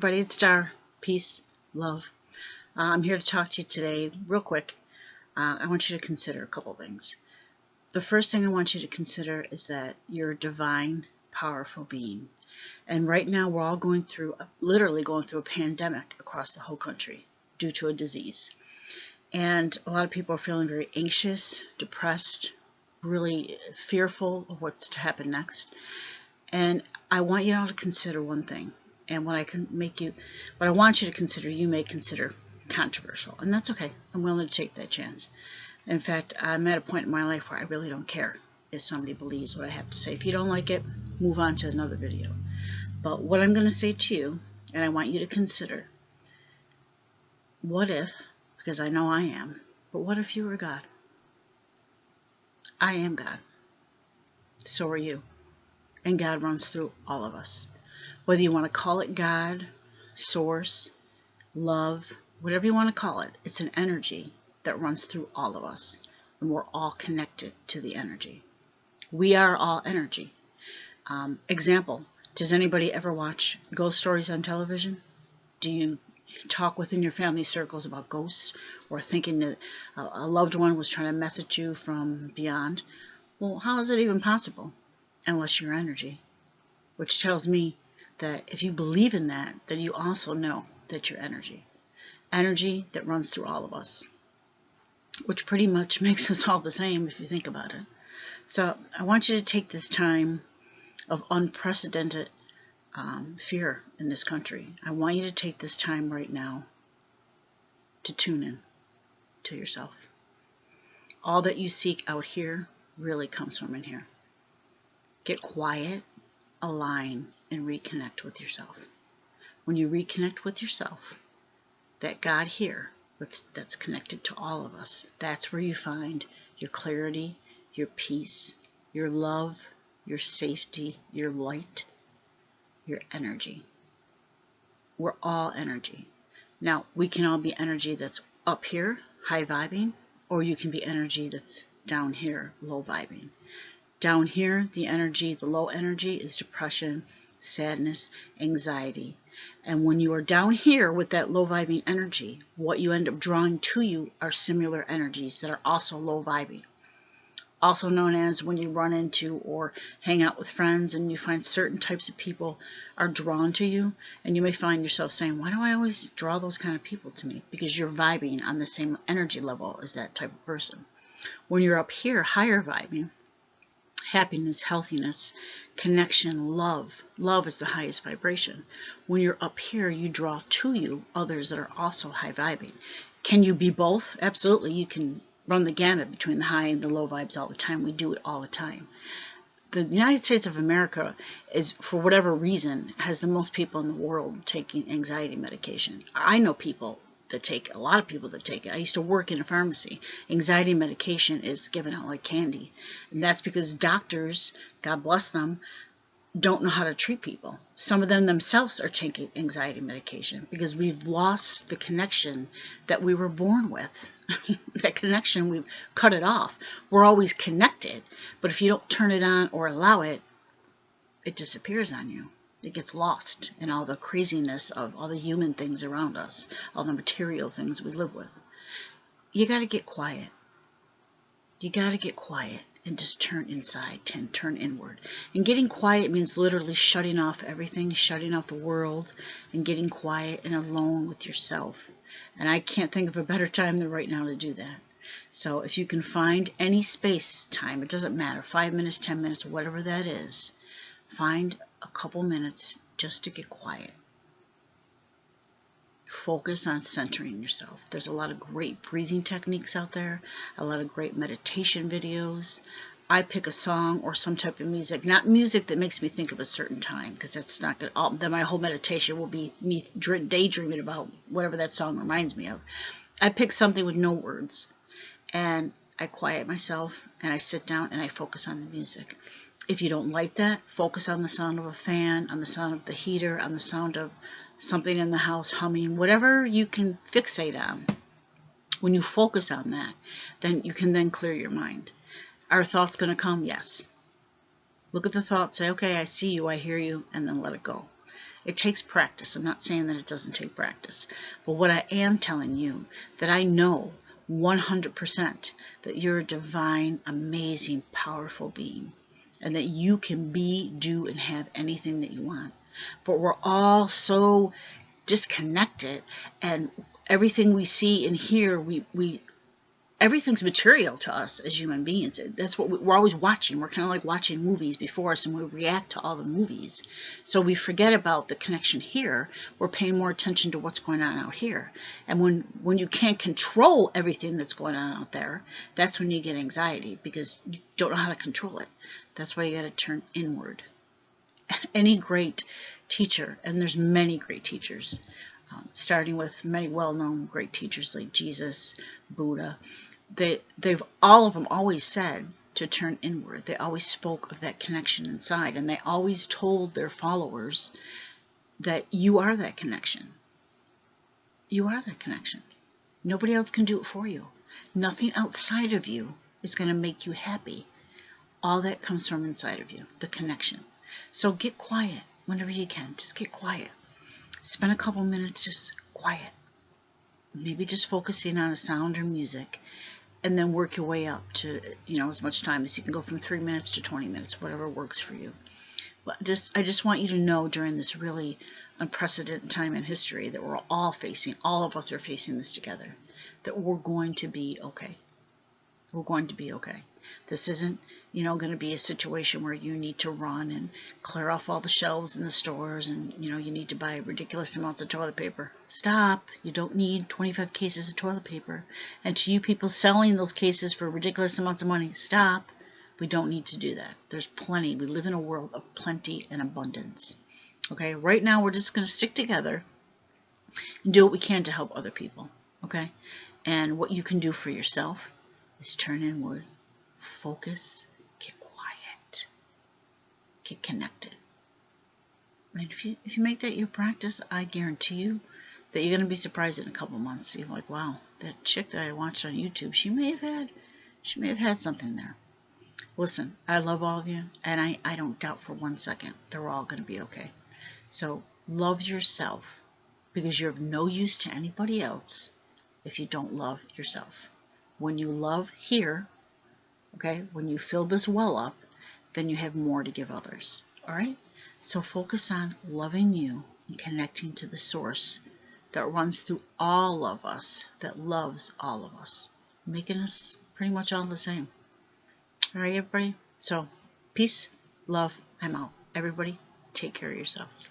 Everybody, it's Star. Peace, love. I'm here to talk to you today real quick. I want you to consider a couple things. The first thing I want you to consider is that you're a divine, powerful being. And right now we're all literally going through a pandemic across the whole country due to a disease. And a lot of people are feeling very anxious, depressed, really fearful of what's to happen next. And I want you all to consider one thing. And what I want you to consider, you may consider controversial. And that's okay. I'm willing to take that chance. In fact, I'm at a point in my life where I really don't care if somebody believes what I have to say. If you don't like it, move on to another video. But what I'm going to say to you, and I want you to consider, what if, because I know I am, but what if you were God? I am God. So are you. And God runs through all of us. Whether you want to call it God, source, love, whatever you want to call it, it's an energy that runs through all of us. And we're all connected to the energy. We are all energy. Example, does anybody ever watch ghost stories on television? Do you talk within your family circles about ghosts, or thinking that a loved one was trying to message you from beyond? Well, how is it even possible? Unless you're energy. Which tells me that if you believe in that, then you also know that you're energy. Energy that runs through all of us. Which pretty much makes us all the same if you think about it. So I want you to take this time of unprecedented fear in this country. I want you to take this time right now to tune in to yourself. All that you seek out here really comes from in here. Get quiet, align, and reconnect with yourself. When you reconnect with yourself, that God here that's connected to all of us, that's where you find your clarity, your peace, your love, your safety, your light, your energy. We're all energy. Now, we can all be energy that's up here, high vibing, or you can be energy that's down here, low vibing. Down here, the low energy is depression, sadness, anxiety. And when you are down here with that low vibing energy, what you end up drawing to you are similar energies that are also low vibing. Also known as when you run into or hang out with friends and you find certain types of people are drawn to you, and you may find yourself saying, why do I always draw those kind of people to me? Because you're vibing on the same energy level as that type of person. When you're up here, higher vibing, happiness, healthiness, connection, love. Love is the highest vibration. When you're up here, you draw to you others that are also high vibing. Can you be both? Absolutely. You can run the gamut between the high and the low vibes all the time. We do it all the time. The United States of America is, for whatever reason, has the most people in the world taking anxiety medication. I know a lot of people that take it. I used to work in a pharmacy. Anxiety medication is given out like candy. And that's because doctors, God bless them, don't know how to treat people. Some of them themselves are taking anxiety medication because we've lost the connection that we were born with. That connection, we've cut it off. We're always connected, but if you don't turn it on or allow it, it disappears on you. It gets lost in all the craziness of all the human things around us, all the material things we live with. You got to get quiet. You got to get quiet and just turn inside and turn inward. And getting quiet means literally shutting off everything, shutting off the world, and getting quiet and alone with yourself. And I can't think of a better time than right now to do that. So if you can find any space, time, it doesn't matter, 5 minutes, 10 minutes, whatever that is, find a couple minutes just to get quiet. Focus on centering yourself. There's a lot of great breathing techniques out there, a lot of great meditation videos. I pick a song or some type of music, not music that makes me think of a certain time, because that's not good. Then my whole meditation will be me daydreaming about whatever that song reminds me of. I pick something with no words, and I quiet myself, and I sit down, and I focus on the music. If you don't like that, focus on the sound of a fan, on the sound of the heater, on the sound of something in the house humming, whatever you can fixate on. When you focus on that, then you can then clear your mind. Are thoughts going to come? Yes. Look at the thought, say, okay, I see you, I hear you, and then let it go. It takes practice. I'm not saying that it doesn't take practice. But what I am telling you, that I know 100% that you're a divine, amazing, powerful being. And that you can be, do, and have anything that you want. But we're all so disconnected, and everything we see and hear, everything's material to us as human beings. That's what we're always watching. We're kind of like watching movies before us, and we react to all the movies. So we forget about the connection here. We're paying more attention to what's going on out here. And when you can't control everything that's going on out there, that's when you get anxiety, because you don't know how to control it. That's why you got to turn inward. Any great teacher, and there's many great teachers, starting with many well-known great teachers like Jesus, Buddha, they've all of them always said to turn inward. They always spoke of that connection inside, and they always told their followers that you are that connection. You are that connection. Nobody else can do it for you. Nothing outside of you is going to make you happy. All that comes from inside of you, the connection. So get quiet whenever you can. Just get quiet. Spend a couple minutes just quiet. Maybe just focusing on a sound or music, and then work your way up to, as much time as you can go, from 3 minutes to 20 minutes, whatever works for you. But I just want you to know, during this really unprecedented time in history that we're all facing, all of us are facing this together, that we're going to be okay. We're going to be okay. This isn't, going to be a situation where you need to run and clear off all the shelves in the stores, and, you need to buy ridiculous amounts of toilet paper. Stop. You don't need 25 cases of toilet paper. And to you people selling those cases for ridiculous amounts of money, stop. We don't need to do that. There's plenty. We live in a world of plenty and abundance. Okay? Right now, we're just going to stick together and do what we can to help other people. Okay? And what you can do for yourself is turn inward, focus, get quiet, get connected. And if you make that your practice, I guarantee you that you're going to be surprised in a couple months. You're like, wow, that chick that I watched on YouTube, she may have had something there. Listen, I love all of you, and I don't doubt for 1 second they're all going to be okay. So love yourself, because you're of no use to anybody else if you don't love yourself. When you love here, okay, when you fill this well up, then you have more to give others. All right? So focus on loving you and connecting to the source that runs through all of us, that loves all of us, making us pretty much all the same. All right, everybody? So peace, love, I'm out. Everybody, take care of yourselves.